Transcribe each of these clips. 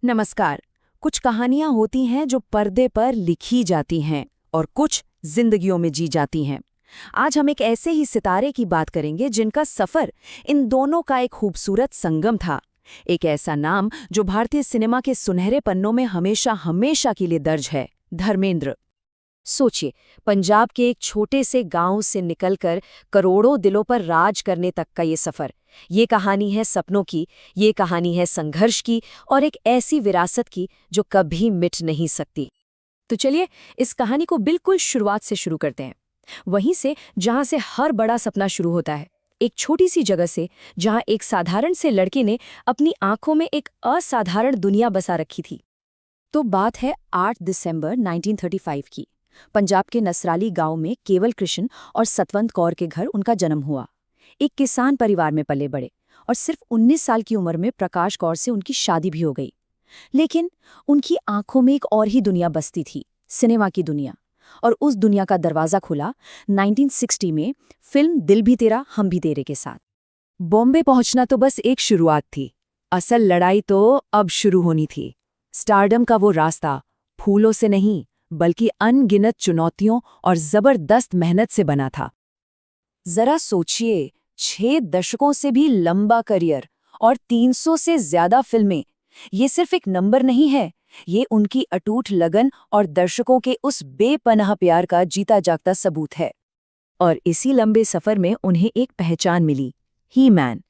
नमस्कार। कुछ कहानियां होती हैं जो पर्दे पर लिखी जाती हैं और कुछ जिंदगियों में जी जाती हैं। आज हम एक ऐसे ही सितारे की बात करेंगे जिनका सफर इन दोनों का एक खूबसूरत संगम था। एक ऐसा नाम जो भारतीय सिनेमा के सुनहरे पन्नों में हमेशा हमेशा के लिए दर्ज है, धर्मेंद्र। सोचिए, पंजाब के एक छोटे से गांव से निकलकर करोड़ों दिलों पर राज करने तक का ये सफर। ये कहानी है सपनों की, ये कहानी है संघर्ष की और एक ऐसी विरासत की जो कभी मिट नहीं सकती। तो चलिए इस कहानी को बिल्कुल शुरुआत से शुरू करते हैं, वहीं से जहां से हर बड़ा सपना शुरू होता है। एक छोटी सी जगह से जहां एक साधारण से लड़के ने अपनी आंखों में एक असाधारण दुनिया बसा रखी थी। तो बात है 8 दिसंबर 1935 की। पंजाब के नसराली गांव में केवल कृष्ण और सतवंत कौर के घर उनका जन्म हुआ। एक किसान परिवार में पले बड़े और सिर्फ 19 साल की उम्र में प्रकाश कौर से उनकी शादी भी हो गई। लेकिन उनकी आंखों में एक और ही दुनिया बसती थी, सिनेमा की दुनिया। और उस दुनिया का दरवाजा खुला 1960 में फिल्म दिल भी तेरा हम भी तेरे के साथ। बॉम्बे पहुंचना तो बस एक शुरुआत थी, असल लड़ाई तो अब शुरू होनी थी। स्टारडम का वो रास्ता फूलों से नहीं बल्कि अनगिनत चुनौतियों और जबरदस्त मेहनत से बना था। जरा सोचिए, 6 दशकों से भी लंबा करियर और 300 से ज्यादा फिल्में, ये सिर्फ एक नंबर नहीं है, ये उनकी अटूट लगन और दर्शकों के उस बेपनाह प्यार का जीता जागता सबूत है। और इसी लंबे सफर में उन्हें एक पहचान मिली, ही मैन।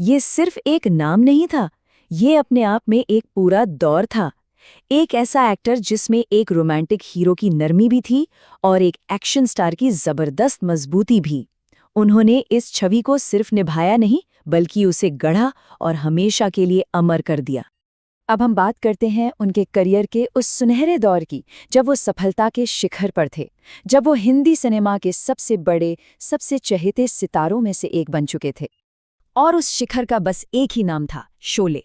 ये सिर्फ एक नाम नहीं था, ये अपने आप में एक पूरा दौर था। एक ऐसा एक्टर जिसमें एक रोमांटिक हीरो की नरमी भी थी और एक एक्शन स्टार की जबरदस्त मजबूती भी। उन्होंने इस छवि को सिर्फ निभाया नहीं बल्कि उसे गढ़ा और हमेशा के लिए अमर कर दिया। अब हम बात करते हैं उनके करियर के उस सुनहरे दौर की, जब वो सफलता के शिखर पर थे, जब वो हिंदी सिनेमा के सबसे बड़े, सबसे चहेते सितारों में से एक बन चुके थे। और उस शिखर का बस एक ही नाम था, शोले।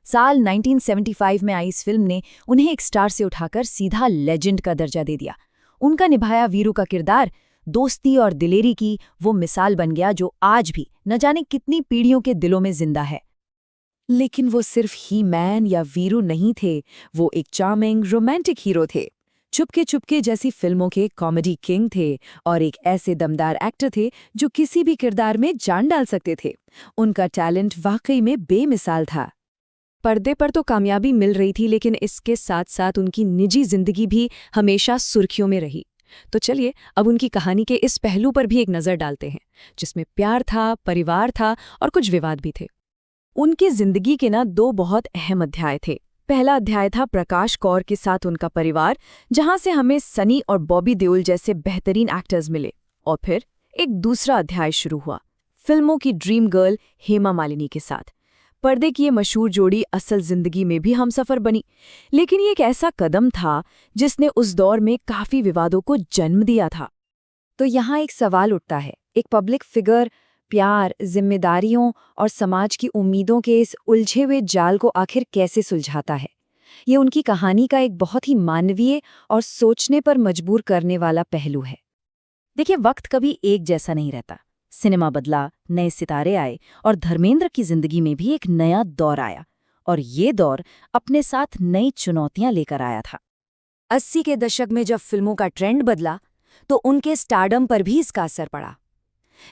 साल 1975 में आई इस फिल्म ने उन्हें एक स्टार से उठाकर सीधा लेजेंड का दर्जा दे दिया। उनका निभाया वीरू का किरदार दोस्ती और दिलेरी की वो मिसाल बन गया जो आज भी न जाने कितनी पीढ़ियों के दिलों में जिंदा है। लेकिन वो सिर्फ ही मैन या वीरू नहीं थे, वो एक चार्मिंग रोमांटिक हीरो थे। चुपके चुपके जैसी फिल्मों के कॉमेडी किंग थे और एक ऐसे दमदार एक्टर थे जो किसी भी किरदार में जान डाल सकते थे। उनका टैलेंट वाकई में बेमिसाल था। पर्दे पर तो कामयाबी मिल रही थी, लेकिन इसके साथ साथ उनकी निजी जिंदगी भी हमेशा सुर्खियों में रही। तो चलिए अब उनकी कहानी के इस पहलू पर भी एक नज़र डालते हैं, जिसमें प्यार था, परिवार था और कुछ विवाद भी थे। उनकी जिंदगी के दो बहुत अहम अध्याय थे। पहला अध्याय था प्रकाश कौर के साथ उनका परिवार, जहां से हमें सनी और बॉबी देओल जैसे बेहतरीन एक्टर्स मिले। और फिर एक दूसरा अध्याय शुरू हुआ फिल्मों की ड्रीम गर्ल हेमा मालिनी के साथ। पर्दे की ये मशहूर जोड़ी असल जिंदगी में भी हमसफर बनी, लेकिन ये एक ऐसा कदम था जिसने उस दौर में काफी विवादों को जन्म दिया था। तो यहाँ एक सवाल उठता है, एक पब्लिक फिगर प्यार, जिम्मेदारियों और समाज की उम्मीदों के इस उलझे हुए जाल को आखिर कैसे सुलझाता है? ये उनकी कहानी का एक बहुत ही मानवीय और सोचने पर मजबूर करने वाला पहलू है। देखिए, वक्त कभी एक जैसा नहीं रहता। सिनेमा बदला, नए सितारे आए और धर्मेंद्र की जिंदगी में भी एक नया दौर आया, और ये दौर अपने साथ नई चुनौतियां लेकर आया था। 80 के दशक में जब फिल्मों का ट्रेंड बदला तो उनके स्टारडम पर भी इसका असर पड़ा।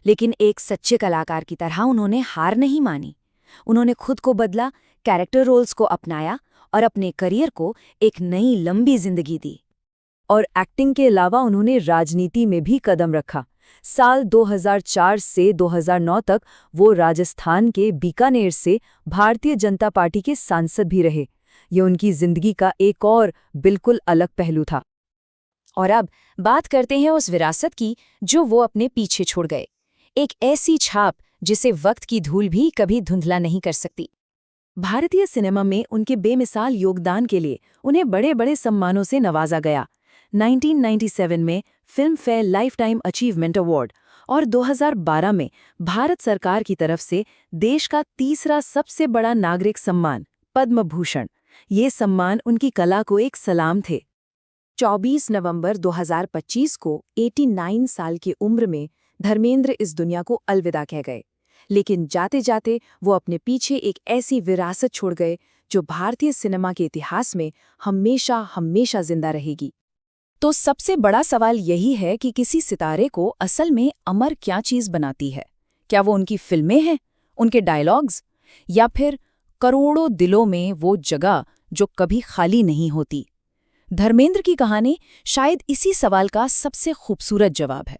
लेकिन एक सच्चे कलाकार की तरह उन्होंने हार नहीं मानी। उन्होंने खुद को बदला, कैरेक्टर रोल्स को अपनाया और अपने करियर को एक नई लंबी जिंदगी दी। और एक्टिंग के अलावा उन्होंने राजनीति में भी कदम रखा। साल 2004 से 2009 तक वो राजस्थान के बीकानेर से भारतीय जनता पार्टी के सांसद भी रहे। ये उनकी जिंदगी का एक और बिल्कुल अलग पहलू था। और अब बात करते हैं उस विरासत की जो वो अपने पीछे छोड़ गए। एक ऐसी छाप जिसे वक्त की धूल भी कभी धुंधला नहीं कर सकती। भारतीय सिनेमा में उनके बेमिसाल योगदान के लिए उन्हें बड़े बड़े सम्मानों से नवाजा गया। 1997 में film fair life time achievement award और 2012 में भारत सरकार की तरफ से देश का तीसरा सबसे बड़ा नागरिक सम्मान पद्म भूषण। ये सम्मान उनकी कला को एक सलाम थे। 24 नवंबर 2025 को 89 साल की उम्र में धर्मेंद्र इस दुनिया को अलविदा कह गए। लेकिन जाते जाते वो अपने पीछे एक ऐसी विरासत छोड़ गए जो भारतीय सिनेमा के इतिहास में हमेशा हमेशा जिंदा रहेगी। तो सबसे बड़ा सवाल यही है कि किसी सितारे को असल में अमर क्या चीज़ बनाती है? क्या वो उनकी फिल्में हैं, उनके डायलॉग्स, या फिर करोड़ों दिलों में वो जगह जो कभी खाली नहीं होती? धर्मेंद्र की कहानी शायद इसी सवाल का सबसे खूबसूरत जवाब है।